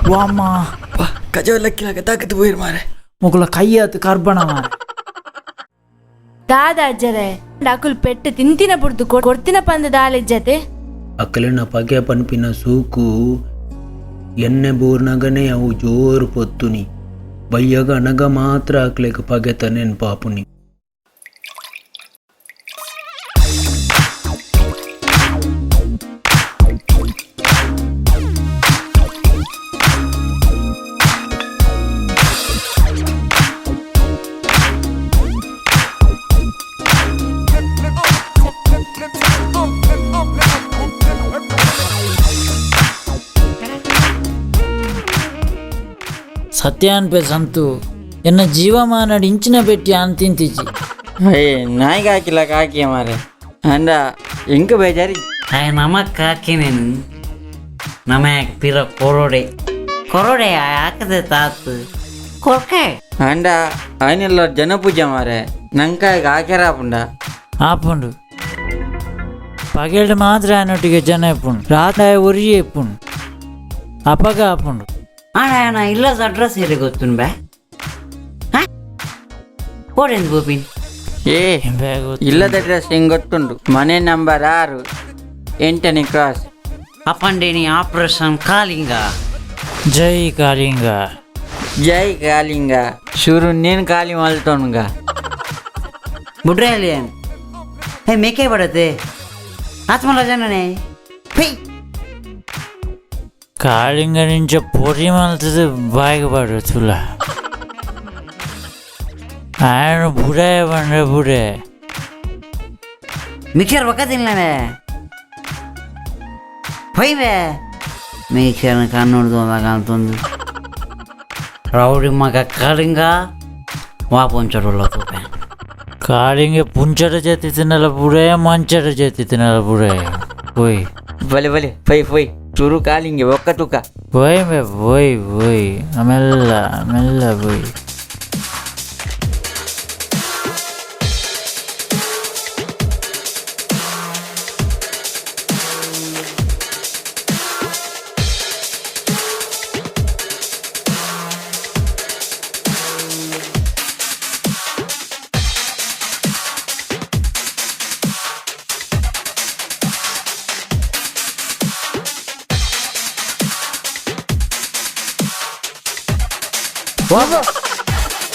ವಾಮ್ಮ ಕಜವಲ್ಲಕ್ಕಿಲಾಗ ತಾಕತ್ತು ಹೋಯ್ರು ಮಾರೆ ಮುಗುಲ ಕೈಯಾತು ಕಾರ್ಬಣ ಮಾರೆ ದಾದ ಅಜ್ಜರೆ ಅಕುಲ್ ಪೆಟ್ಟು ತಿಂತಿನ ಬುಡ್ದು ಕೊಡ್ತಿನ ಪಂದ ದಾಲಿಜ್ಜತೆ ಅಕ್ಕಲಿನ ಪಗೆ ಪನ್ಪಿನ ಸೂಕು ಎಣ್ಣೆ ಬೂರ್ನಗನೆ ಅವು ಜೋರು ಪೊತ್ತುನಿ ಬಯ್ಯಗ ಅನಗ ಮಾತ್ರ ಹಾಕ್ಲಿಕ್ಕೆ ಪಗೆತ ನೆನ್ಪಾಪುನಿ ಸತ್ಯಾನ್ಪೆ ಸಂತು ಎನ್ನ ಜೀವಮಾನಡ್ ಇಂಚಿನ ಬೆಟ್ಟಿ ಅಂತಿಂತಿಜಿ ನಾಯಿಗೆ ಹಾಕಿಲ್ಲ ಕಾಕಿ ಮಾರೆ ಅಂದ ಎಂಕ ಬೇಜಾರಿ ನಮಕ್ ಹಾಕಿನೇನು ನಮಕ್ ಪಿರ ಕೊರೋಡೆ ಹಾಕದೆ ತಾತು ಕೊರ್ಕೆ ಅಂಡ ಅವನೆಲ್ಲ ಜನಪೂಜೆ ಮಾರೆ ನಂಕಾಗ ಹಾಕ್ಯಾರ ಪುಂಡ ಆಪುಂಡು ಪಗೇಡ್ ಮಾತ್ರ ಅನ್ನೊಟ್ಟಿಗೆ ಜನ ಎಪ್ಪುಂಡು ರಾತ್ರಿ ಉರಿ ಎಪ್ಪುಂಡು ಅಪಗ ಆಪುಂಡು ಆಣ ಇಲ್ಲದ ಅಡ್ರೆಸ್ ಹೇಳಿ ಗೊತ್ತು ಬೇ ಓಡೆಂದು ಗೋಪಿನ್ ಏ ಇಲ್ಲದ ಅಡ್ರೆಸ್ ಹೆಂಗೆ ಗೊತ್ತುಂಟು. ಮನೆ ನಂಬರ್ 6 8ನೇ ಕ್ರಾಸ್. ಅಪ್ಪಂಡೇನಿ operation calling. ಜೈ ಕಾಳಿಂಗ. ಜೈ ಕಾಲಿಂಗ. ಶುರು ನೀನು ಖಾಲಿ ಮಲ್ತೋನ್ಗ ಬುಡ್ರೆ ಅಲ್ಲಿ ಹೇ ಮೇಕೆ ಬಡತ್ತೆ ಆತ್ಮಲ ಜನನೇ ಹೇ ಕಾಳಿಂಗ ನಿಂಚ ಪೊರಿ ಮಲ್ತದ ಬಾಯಿಗೆ ಬಾಡು ತುಲ ఆయన బుడే బండే బుడే ಮಿಕ್ಸರ್ ಬಕ್ಕದಿಲ್ಲವೇ ಹೊಯ್ವೆ ಮಿಕ್ಸರ್ನ ಕಣ್ಣುಡ್ದು ಅಂತಂದು ರೌಡಿ ಮಗ ಕಾಳಿಂಗ ವಾ ಪೊಂಚಡುಲ್ಲ ತೂಪೆ కాళింగ పుంచట చేతి తినాల బుడే మంచట చేతి తినాల బుడే పోయి ಬಲೆ ಬಲೆ ಪೈ ಪೈ ಶುರು ಕಾಲಿಂಗೆ ಒಕ್ಕ ತುಕ పోయి మే పోయి పోయి మెల్ల మెల్ల పోయి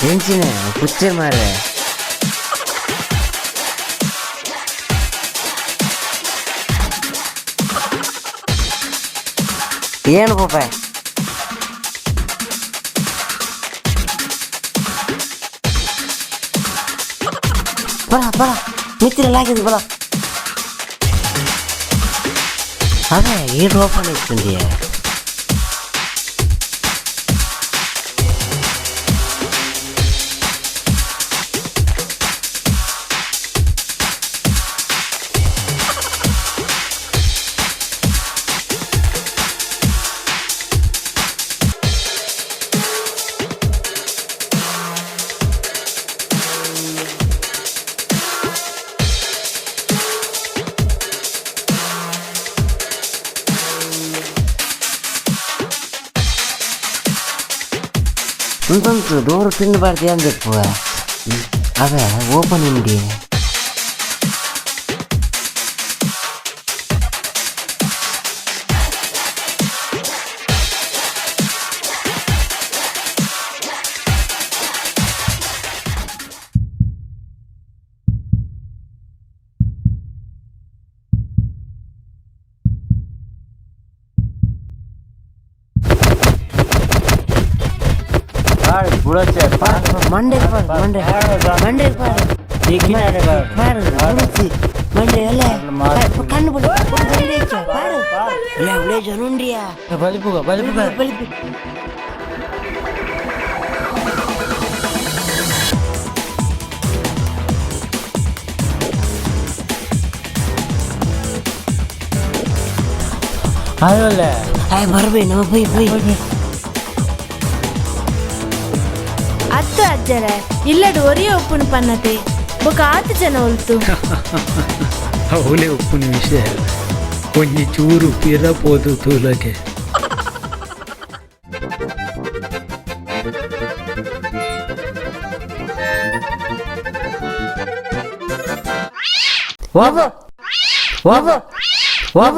ಹೆಂಚಿನ ಕುಚ್ಚೆ ಮಾರೆ ಏನು ಪಾಪ ಬರ ಬರ ಮಿತ್ರಲಾಗಿದೆ ಬರ ಅದೇ ಈ ರೋಪಣ ಇಟ್ಟಿದೆಯಾ ಉಂಟು ಡೋರ್ ತಿನ್ನಬಾರ್ದು ಅಂದಪ್ಪ ಅವೇ ಓಪನ್ ಉಂಡಿ ಮಂಡೆ ಮಂಡೆ ಮಂಡೆ ಮಂಡೆ ಎಲ್ಲ ಕಣ್ಣು ಜನುಂಡಿಯಾ ಬಲಿಪುಗ ಬಲಿಪುಗ ಬಲಿಪು ಅದಲ್ಲ ಬರ್ಬೇ ನಮ್ಮ ಬೈ ಬೈ ಅತ್ತ ಅಜ್ಜರ ಇಲ್ಲಡು ಒರಿಯ ಉಪ್ಪುನು ಪನ್ನತೆ ಬೊಕ 8 ಜನ ಉಲ್ತು ಅವಳೆ ಉಪ್ಪುನ ವಿಷಯ ಒಂಜಿ ಚೂರು ಪಿರಪೋದು ತೂಲಗೆ ವಾವ ವಾವ ವಾವ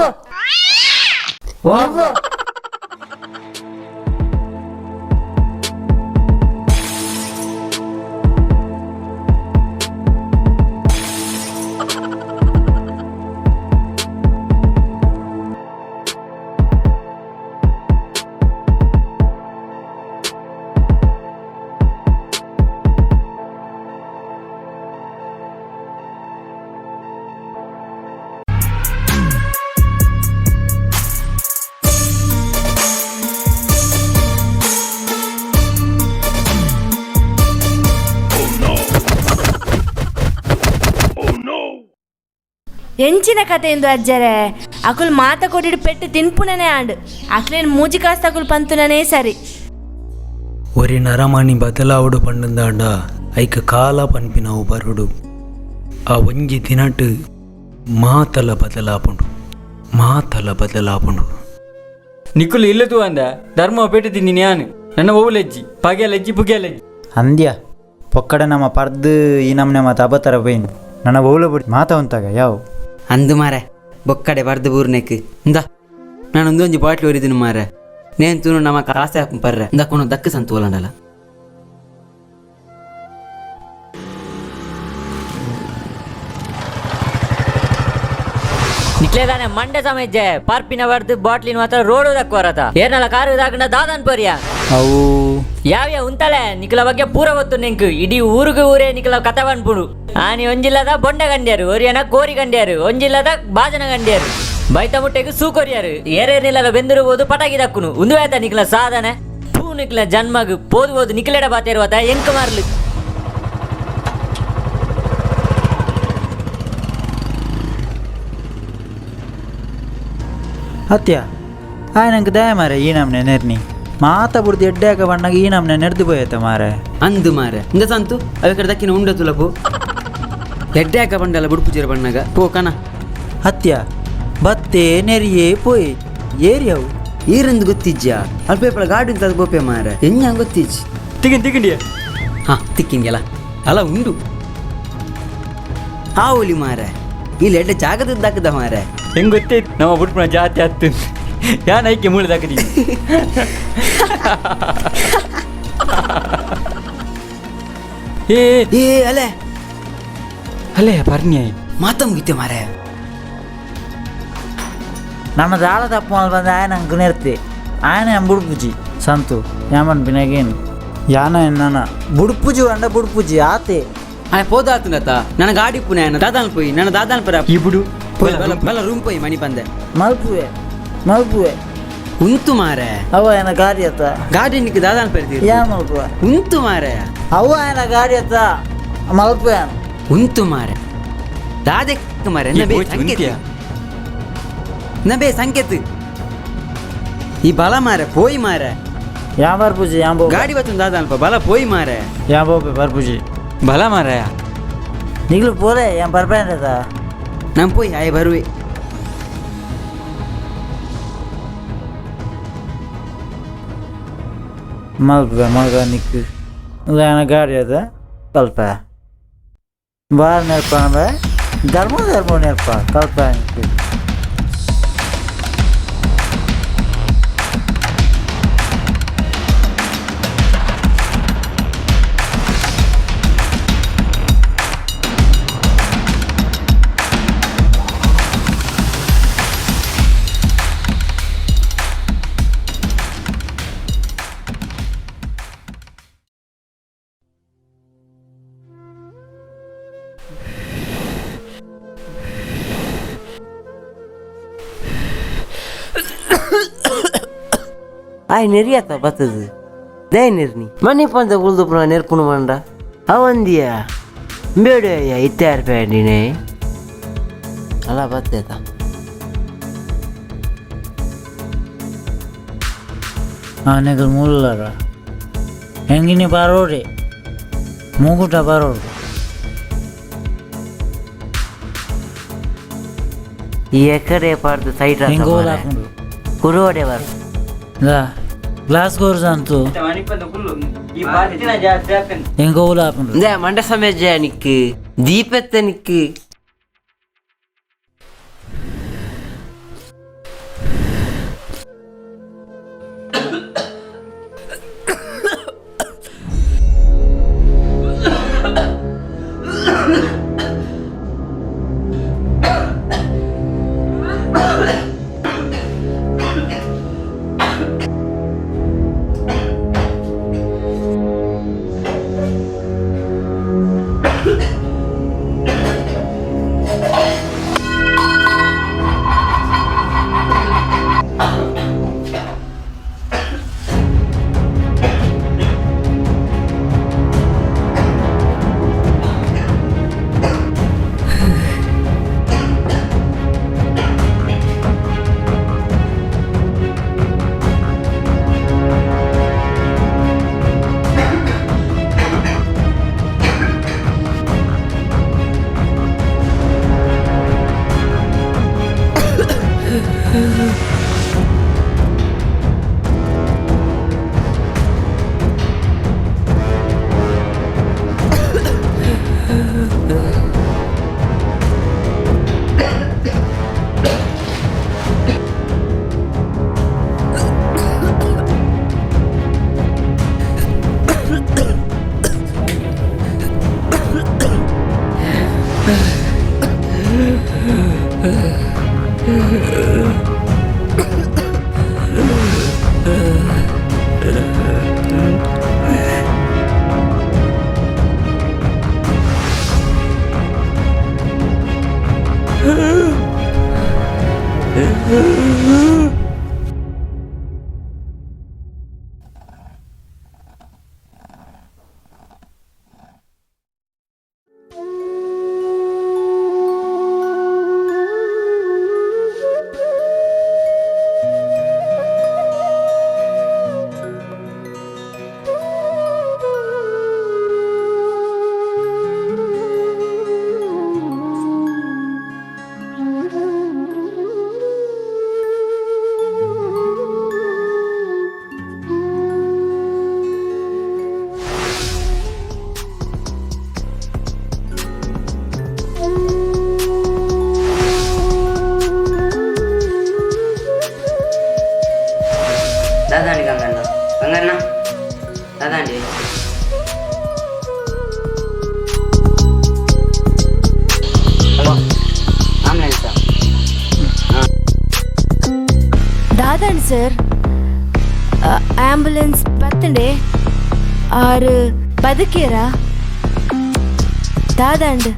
ವಾವ ಎಂಚಿನ ಕಥೆಯಿಂದ ಅಜ್ಜರೆ ಅಕುಲ್ ಮಾತ ಕೊಡಿಡು ಪೆಟ್ಟು ತಿನ್ಪುಣನೆ ಆಂಡು ಅಕ್ಲೇನು ಮೂಜಿ ಕಾಸ್ತಕುಲ್ ಪಂತುನನೇ ಸರಿ ಒರಿ ನರಮಣಿ ಬದಲಾವಡು ಪಂಡುಂದಾಂಡ ಐಕ ಕಾಲ ಪನ್ಪಿನವು ಬರುಡು ಆ ಒಂಜಿ ದಿನಟ್ ಮಾತಲ ಬದಲಾಪುಂಡು ನಿಕ್ಕುಲು ಇಲ್ಲದು ಅಂದ ಧರ್ಮ ಪೆಟ್ಟಿದ್ದೀನಿ ನಾನು ನನ್ನ ಓವುಲೆಜ್ಜಿ ಪಗೆಲೆಜ್ಜಿ ಪುಗೆಲೆಜ್ಜಿ ಅಂದ್ಯ ಪೊಕ್ಕಡೆ ನಮ್ಮ ಪರ್ದು ಈ ನಮ್ಮನೆ ಮಾತು ಅಬತ್ತರ ಬೈನ್ ನನ್ನ ಓಲ ಬಿಟ್ಟು ಮಾತಾ ಉಂತಾಗ ಯಾವ ಅಂದು ಮಾರೆ ಬೊಕ್ಕಡೆ ಬರ್ದು ಬೂರ್ನೆಕ್ ಇಂದ ನಾನು ಒಂದೊಂದು ಬಾಟ್ಲಿ ಹೊರಿದ್ದೀನಿ ಮಾರೆ ನೇನು ತೂನು ನಮ್ಮ ಕಾಸೆ ಹಾಕಿ ಬರ್ರೆ ಇಂದ ಕೊನು ದಕ್ಕ ಸಂತು ಓಲಂಡಲ್ಲ ನಿಕ್ಲೇದಾನೆ ಮಂಡೆ ಸಮಜ್ಜೆ ಪಾರ್ಪಿನ ಬರ್ದು ಬಾಟ್ಲಿನ ಮಾತ್ರ ರೋಡು ದಕ್ಕವರತ ಏರ್ನಲ್ಲ ಕಾರು ದಾಕಂಡ ದಾದನ್ ಪರ್ಯ ಅವು ಯಾವ್ಯ ಉಂತಲೆ ನಿಖಲ ಬಗ್ಗೆ ಪೂರ ಗೊತ್ತು ನಿಂಕು ಇಡೀ ಊರಿಗೆ ಊರೇ ನಿಖಲ ಕಥ ಬಂದ್ಬಿಡು ಆನಿ ಒಂಜಿಲ್ಲದ ಬೊಂಡ ಗಂಡ್ಯಾರು ಒರಿಯನ ಕೋರಿ ಗಂಡ್ಯಾರು ಒಂಜಿಲ್ಲದ ಬಾಜನ ಗಂಡ್ಯಾರು ಬೈತ ಮುಟ್ಟೆಗೆ ಸೂಕೊರಿಯಾರು ಏರೇನಿಲ್ಲ ಬೆಂದಿರುವುದು ಪಟಾಕಿ ದಕ್ಕುನು ಒಂದು ಆಯ್ತಾ ನಿಖಲ ಸಾಧನೆ ಪೂ ನಿಖಲ ಜನ್ಮಗ್ ಪೋದು ನಿಖಲೆಡ ಬಾತಿರುವತ್ತ ಎಂಕ ಮಾರ್ಲಿ ಹತ್ಯ ಆಯ್ ನಂಗೆ ದಯ ಮಾರೆ ಈ ನಮ್ನೆ ನೆರ್ನಿ ಮಾತಾ ಬಿಡ್ದು ಎಡ್ಡಾಕ ಬಣ್ಣಗೆ ಈ ನಮ್ನೆ ನೆರೆದು ಹೋಯ್ತ ಮಾರೆ ಅಂದು ಮಾರೆ ಇಂದ ಸಂತು ಅವ ಕಡೆ ದಕ್ಕಿನ ಉಂಡ ತುಲಪು ಎಡ್ಡೆ ಹಾಕ ಬಂಡಲ್ಲ ಬುಡ್ಪುಜಿರ ಬಣ್ಣಗ ಪೋ ಕಣ ಹತ್ಯ ಬತ್ತೆ ನೆರಿಯೇ ಪೋಯ್ ಏರಿಯವು ಈರಂದು ಗೊತ್ತಿಜ್ಜ ಅಲ್ಪೇಪಳ ಗಾಡಿ ಅಂತ ಬೋಪೆ ಮಾರೆ ಹೆಂಗ ಗೊತ್ತಿಜ್ಜಿ ತಿಕ್ಕಿಂಡಿಯ ಹಾ ತಿಕ್ಕಿಂಗೆಲ್ಲ ಅಲ್ಲ ಉಂಡು ಆ ಒಲಿ ಮಾರೆ ಇಲ್ಲಿ ಎಡ್ಡೆ ಜಾಗದದ್ದಾಕದ ಮಾರೆ ಹೆಂಗ್ ಗೊತ್ತೈತಿ ನಮ್ಮ ಬುಡ್ಪುನ ಜಾತಿ ಹತ್ತು ಯಾನ್ ಐಕೆ ಮುಳಿದಾಕದಿ ಏ ಏ ಅಲೆ ಅಲ್ಲೇ ಬರ್ನಿ ಮಾತ ಮುಗಿತೆ ಮಾರೆ ನಮ್ಮ ದಾಳ ತಪ್ಪು ಮಾಡಿ ಬಂದ ಆಯ ನಂಗೆ ನೆರ್ತಿ ಆಯನ ಬುಡ್ಪುಜಿ ಸಂತು ಯಾಮನ್ ಬಿನಾಗೇನು ಯಾನ ನನ್ನ ಬುಡ್ಪುಜಿ ಅಂಡ ಬುಡ್ಪುಜಿ ಆತೆ ಆಯ ಪೋದಾತುನತ ನನ್ನ ಗಾಡಿ ಪುನ ದಾದಾನ್ ಪೋಯಿ ನನ್ನ ದಾದಾನ್ ಪರ ಈ ಬುಡು ಬಲ ರೂಮ್ ಪೋಯಿ ಮನಿ ಬಂದೆ ಮಲ್ಪುವೆ ಉಂತು ಮಾರೆ ಅವ ಏನ ಗಾಡಿ ಅತ್ತ ಗಾಡಿ ನಿಕ್ಕೆ ದಾದಾನ್ ಪರ್ದಿ ಯಾ ಮಲ್ಪುವ ಉಂತು ಮಾರೆ ಅವ ಏನ ಗಾಡಿ ಅತ್ತ ಮಲ್ಪುವೆ ಉಂತು ಮಾರೆ ದಾದೆ ಮಾರೆ ನಬೇ ಸಂಕೇತ್ ಈ ಬಲ ಮಾರೆ ಪೋಯಿ ಮಾರೆ ಯಾ ಬರ್ಪುಜಿ ಯಾ ಬೋ ಗಾಡಿ ಬತ್ತು ದಾದಾನ್ ಬಲ ಪೋಯಿ ಮಾರೆ ಯಾ ಬೋಪೆ ಬರ್ಪುಜಿ ಬಲ ಮಾರಾಯ ನಿಗ್ಲು ಪೋರೆ ಯಾ ಬರ್ಪೇಂಡದ ನಮ್ ಪೋಯಿ ಆಯ್ ಬರುವೆ ಮಲ್ಪುವೆ ಮಗ ನಿಕ್ಕು ಏನ ಗಾಡಿ ಅದ ಕಲ್ಪ ಬಾರ್ ನೆರ್ಪ ಧರ್ಮ ನೆರ್ಪ ಕಲ್ಪ ನಿಕ್ಕು ಆಯ್ ನೆರಿಯತ್ತ ಬತ್ತದು ದೇ ನಿರ್ನಿ ಮನೆ ಪಂದ ಉಳ್ದುಪುರ ನೆರ್ಪುನು ಮಂಡ ಅವಂದಿಯ ಬೇಡ ಇತ್ತಾರು ಬೇಡಿನೇ ಅಲ್ಲ ಬತ್ತೇತ ಆನೆಗಳು ಮೂಲರ ಹೆಂಗಿನಿ ಬರೋರಿ ಮೂಗುಟ ಬರೋರು ಈ ಎಕರೆ ಪಾರ್ದು ಸೈಟ್ ಹೆಂಗೋಲ್ ಹಾಕೊಂಡು ಕುರುವಡೆ ಬಾರು ಗ್ಲಾಸ್ ಗೋರ್ಸ್ ಅಂತು ಹೆಂಗೋಲ್ ಹಾಕೊಂಡು ಮಂಡ ಸಮಯ ನಿಕ್ಕು ದೀಪತ್ತ ನಿಕ್ಕು ಹಂಗಣ್ಣ ಅದಾಂಡಿ ಹಲೋ ಆಂಬುಲೆನ್ಸಾ దాదాండి సార్ అంబులెన్స్ పత్తండి ఆరు బతికేరా దాదాండి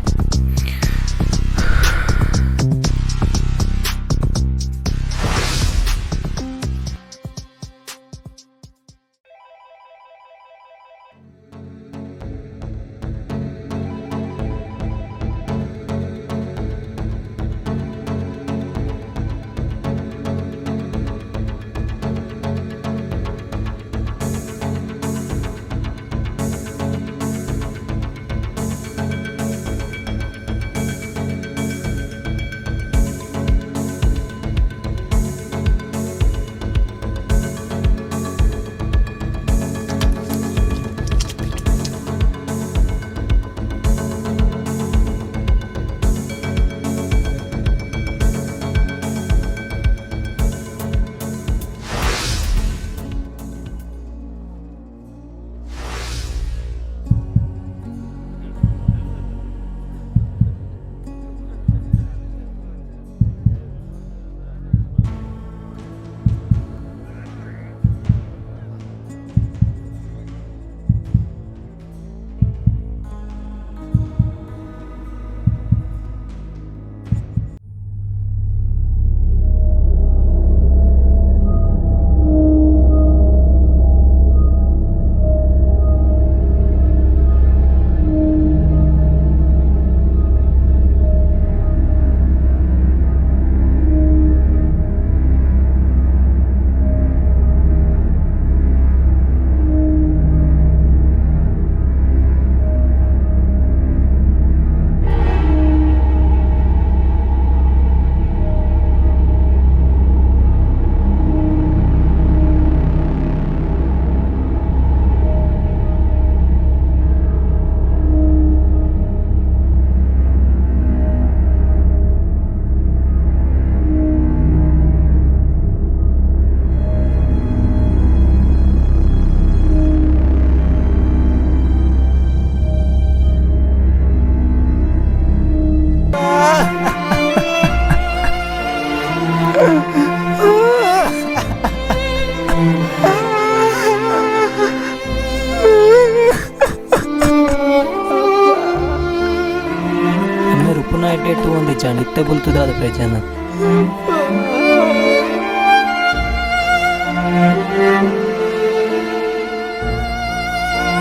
ಇಟ್ಟು ಒಂದು ಜಾಣ ಇತ್ತೆ ಬಲ್ತುದ ಅದು ಪ್ರಜನ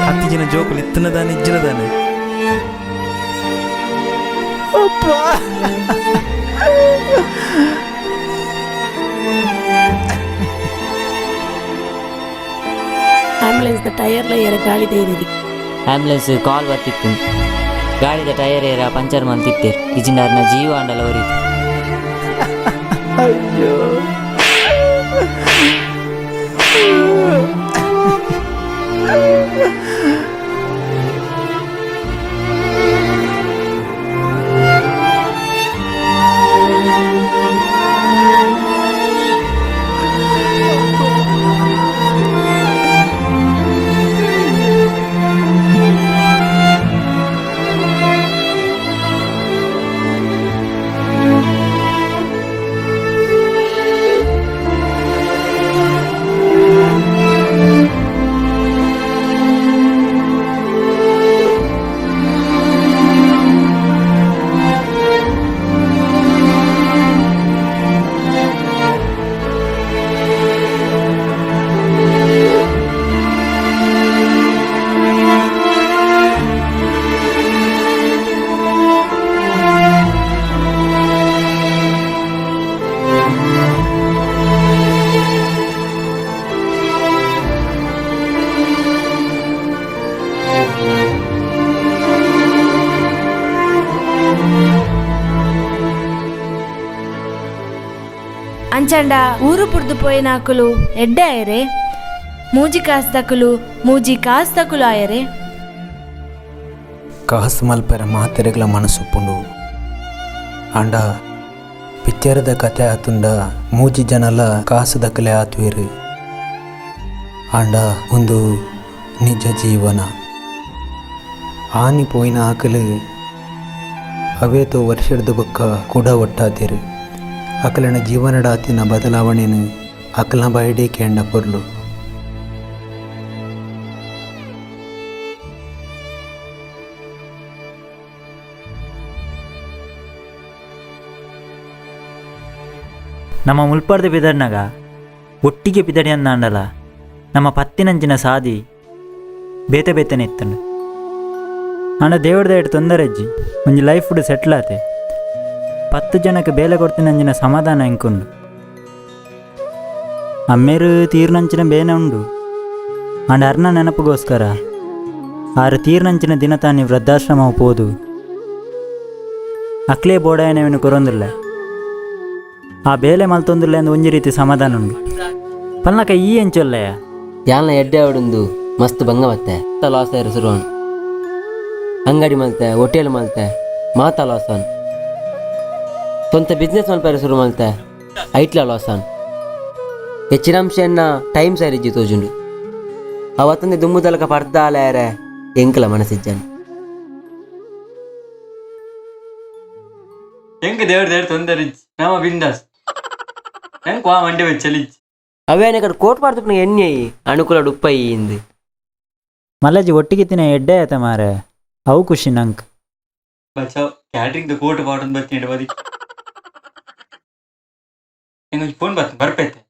ಹತ್ತು ಜನ ಜೋಕುಲು ಇತ್ತನದಾನೆ ಇಜ್ಜಿನದಾನೆ ಆಂಬುಲೆನ್ಸ್ ಟೈರ್ಲ ಏರ ಗಾಳಿ ತೈದಿರಿ ಆಂಬುಲೆನ್ಸ್ ಕಾಲ್ ಬರ್ತಿತ್ತು ಗಾಡಿದ ಟೈರ್ ಏರ ಪಂಚರ್ ಮಲ್ತಿತ್ತೇರು ಇಜಿಂಡಾರ್ನ ಜೀವ ಅಂಡಲ ಹೊರೀತು. ಅಯ್ಯೋ ಅಂಚಂಡ ಊರು ಪುಡ್ದು ಪೋಯಿನಾಕುಲು ಎಡ್ಡೆ ಆಯರೆ ಮೂಜಿ ಕಾಸ್ದಕುಲು ಮೂಜಿ ಕಾಸ್ದಕುಲು ಆಯರೆ ಕಾಸು ಮಲ್ಪರ ಮಾತೆರೆಗಳ ಮನಸ್ಸುಪ್ಪುಂಡು ಅಂಡ ಪಿಕ್ಚರದ ಕತೆ ಆತುಂಡ ಮೂಜಿ ಜನಲ ಕಾಸು ದಕ್ಕಲೆ ಆತುವೇರು ಆಂಡ ಒಂದು ನಿಜ ಜೀವನ ಆನಿಪೋಯಿನ ಆಕಲು ಅವೇತೋ ವರ್ಷದ ಬೊಕ್ಕ ಕೂಡ ಒಟ್ಟಾದಿರು ಅಕಲನ ಜೀವನಡಾತಿನ ಬದಲಾವಣೆನು ಅಕಲ್ನ ಬಯಡೆ ಕೇಂಡ ಪೊರ್ಲು ನಮ್ಮ ಮುಲ್ಪಾರ್ದ ಬಿದರ್ನಾಗ ಒಟ್ಟಿಗೆ ಬಿದಡಿ ಅಂದಾಂಡಲ ನಮ್ಮ ಪತ್ತಿನಂಚಿನ ಸಾದಿ ಬೇತೆ ಬೇತನೆ ಇತ್ತಂಡು ಅಣ್ಣ ದೇವ್ರದ ಇಟ್ಟು ತೊಂದರೆ ಅಜ್ಜಿ ಒಂಜಿ ಲೈಫ್ ಸೆಟ್ಲ್ ಆತೆ 10 ಜನಕ್ಕೆ ಬೇಲೆ ಕೊಡ್ತೀನಂಚಿನ ಸಮಾಧಾನ ಎಂಕುಂಡು ಅಮ್ಮೇರು ತೀರ್ನಂಚಿನ ಬೇನೆ ಉಂಡು ಅಂಡ ಅರ್ನ ನೆನಪುಗೋಸ್ಕರ ಆರು ತೀರ್ನಂಚಿನ ದಿನ ತಾನಿ ವೃದ್ಧಾಶ್ರಮ ಪೋದು ಅಕ್ಲೇ ಬೋಡಾಯನವೇನು ಕೊರೊಂದಿಲ್ಲ ಆ ಬೇಲೆ ಮಲ್ತೊಂದಿಲ್ಲ ಎಂದು ಒಂಜಿ ರೀತಿ ಸಮಾಧಾನ ಉಂಡು ಪಲ್ನಕ ಈ ಎಂಚೊಲ್ಲೆಯ ಯಾನ ಎಡ್ಡೆ ಅವಡೊಂದು ಮಸ್ತ್ ಭಂಗ ಮತ್ತೆ ಲಾಸ್ ಆಯ್ರು ಶುರುವನ್ ಅಂಗಡಿ ಮಲ್ತೆ ಹೋಟೆಲ್ ಮಲ್ತೆ ಮಾತಾ ಲಾಸನ್ ಸ್ವಂತ ಬಿಸ್ನೆಸ್ ಮಲ್ಪಾರ ಶುರು ಮಲ್ತೆ ಐಟ್ಲ ಲಾಸನ್ ಹೆಚ್ಚಿನ ಅಂಶ ಟೈಮ್ ಸರಿಜ್ಜಿ ತೋಜುಂಡು ಅವತ್ತೊಂದು ದುಮ್ಮು ತಲಕ ಪಡ್ದಾಲಾರೆ ಎಂಕಲ ಮನಸ್ಸಿಜ್ಜಾನೆ ಹೆಂಗ ದೇವ್ರ ತೊಂದರೆ ನಮ್ಮ ಬಿಂದಾಸ್ ಹೆಂಗ್ ವಾ ಮಂಡೆ ಚಲಿಚ್ ಅವೇನ ಕಡೆ ಕೋಟ್ ಮಾಡ್ತಕ್ಕ ಎಣ್ಣೆ ಅನುಕೂಲ ಡುಪ್ಪೈ ಇಂದು ಮಲ್ಲಜಿ ಒಟ್ಟಿಗೆ ತಿನ್ನ ಎಡ್ಡೆ ಆಯ್ತ ಮಾರೆ ಅವು ಖುಷಿ ನಂಗೆ ಬಚಾವ್ ಕ್ಯಾಟ್ರಿಂಗ್ ಕೋಟ್ ಬಾಟನ್ ಬರ್ತೀನಿ ಬದಿ ಹೆಂಗ ಫೋನ್ ಬರ್ಪೈತೆ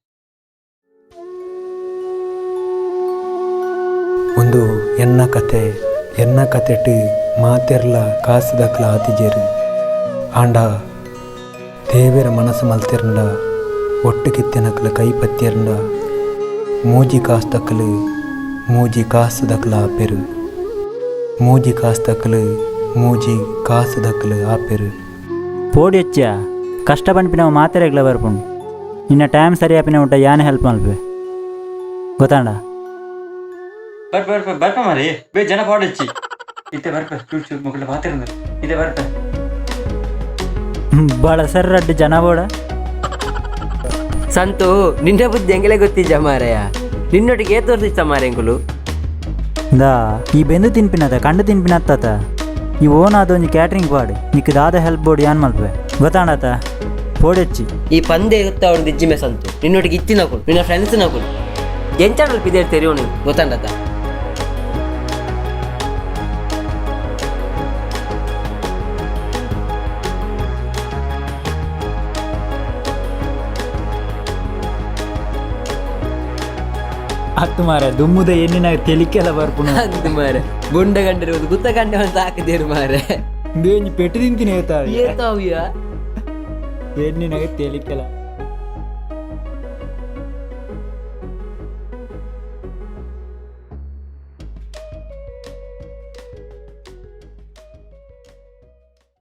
ಒಂದು ಎನ್ನ ಕತೆಟ್ ಮಾತೆರ್ಲ ಕಾಸದಕ್ಲ ಆತಿಜೇರು ಆಂಡ ದೇವರ ಮನಸ್ಸು ಮಲ್ತಿರಂಡ ಒಟ್ಟು ಕಿತ್ತಿನಕ್ಲ ಕೈಪತ್ತಿರಂಡ ಮೂಜಿ ಕಾಸ್ತಕ್ಲು ಮೂಜಿ ಕಾಸದಕ್ಲ ಆಪೆರು ಮೂಜಿ ಕಾಸ್ತಕ್ಲು ಮೂಜಿ ಕಾಸದಕ್ಲು ಆಪೆರು ಪೋಡಿ ಹೆಚ್ಚ ಕಷ್ಟ ಪಂಪಿನವು ಮಾತೆರೆಗ್ಲ ಬರ್ಪುಂಡು ನಿನ್ನ ಟೈಮ್ ಸರಿ ಆಪಿನ ಊಟ ಯಾನೆ ಹೆಲ್ಪ್ ಮಲ್ಪೆ ಗೊತ್ತಾಂಡ ಬರ್ಪ ಮಾರಿ ಬೇ ಜನ ಪಾಡಚ್ಚಿ ಇತ್ತೆ ಬರ್ಪ ಚೂರು ಮಕ್ಕಳ ಮಾತಿರಂದ ಇದೆ ಬರ್ಪ ಭಾಳ ಸರ್ರಡ್ಡು ಜನ ಬೋಡ ಸಂತು ನಿನ್ನ ಬುದ್ಧಿ ಹೆಂಗೆಲೆ ಗೊತ್ತಿಜ್ಜ ಮಾರಯ್ಯ ನಿನ್ನೊಟ್ಟಿಗೆ ತೋರಿಸಿತ್ತ ಮಾರೆಂಗುಲು ದಾ ಈ ಬೆಂದು ತಿನ್ಪಿನದ ಕಂಡು ತಿನ್ಪಿನತ್ತಾತ ಈ ಓನಾದ ಒಂಜಿ ಕ್ಯಾಟ್ರಿಂಗ್ ಪಾಡು ನಿಕ್ ದಾದ ಹೆಲ್ಪ್ ಬೋರ್ಡ್ ಯಾನ್ ಮಲ್ಪೆ ಗೊತ್ತಾಂಡತ ಪೋಡೆಚ್ಚಿ ಈ ಪಂದೆ ಗೊತ್ತಾ ಅವನು ದಿಜ್ಜಿಮೆ ಸಂತು ನಿನ್ನೊಟ್ಟಿಗೆ ಇತ್ತಿ ನಕುಲು ನಿನ್ನ ಫ್ರೆಂಡ್ಸ್ ನಕುಲು ಎಂಚಾಡಲ್ ಪಿದೇರ್ ತೆರಿಯೋನು ಗೊತ್ತಾಂಡತ ಹತ್ತು ಮಾರ ದುಮ್ಮುದ ಎಣ್ಣಿನ ತೆಲಿಕೆಲ್ಲ ಬರ್ಪುಣ ಅದು ಮಾರೆ ಬೊಂಡ ಗಂಡಿರುವುದು ಗುತ್ತ ಗಂಡೆ ಅಂತ ಹಾಕಿದೇರು ಮಾರೆ ಬೇಂಜಿ ಪೆಟ್ಟು ತಿಂತೀನಿ ಹೇಳ್ತಾವೆ ಏತಾವ್ಯ ಎಣ್ಣಿನಾಗ ತೆಲಿಕೆಲ್ಲ